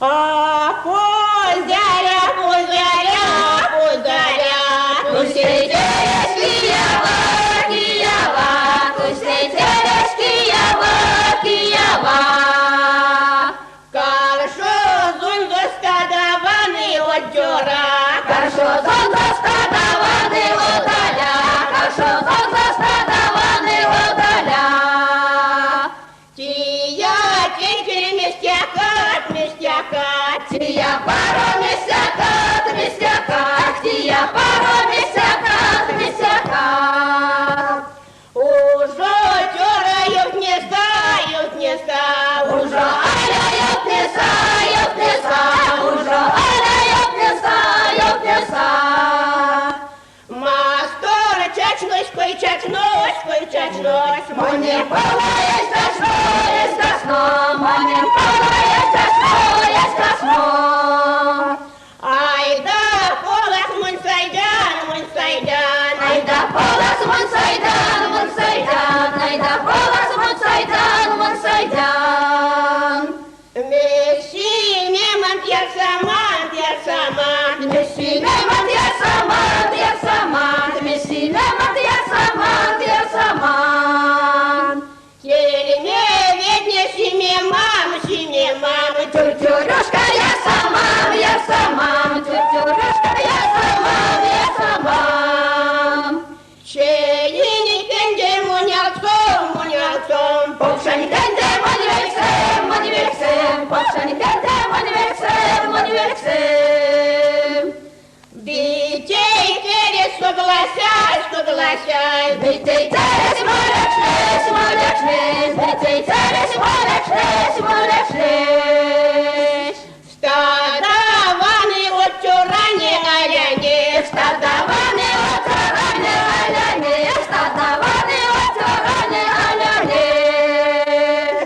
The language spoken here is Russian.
А пусть заря, пусть заря, пусть заря, пусть терешки ява, киява, пусть терешки ява, киява. Хорошо зунь достадаваны от дёра, хорошо зунь достадаваны от аля, хорошо зунь достадаваны от аля. Тия тенькери местяка, местяка, тия пару местяка, местяка, тия пару местяка, местяка. Уже тёрают гнезда, уже аляют гнезда, уже аляют гнезда. Мастор чачнусь, кой чачнусь, мне палает страшно, мне палает страшно. Ай да полах мун сайдан, ай да полах мун сайдан, ай да полах мун сайдан. Месси меман пьерсаман, месси меман пьерсаман, месси меман пьерсаман. Келеме ведне симе мама, тюртюрюшка я сама, тюртюрюшка я сама. Чейни кенде мунялцом, попшани кенде манивексем, попшани кенде манивексем. Битей терес согласясь, битей терес молячнес, битей терес молячнес.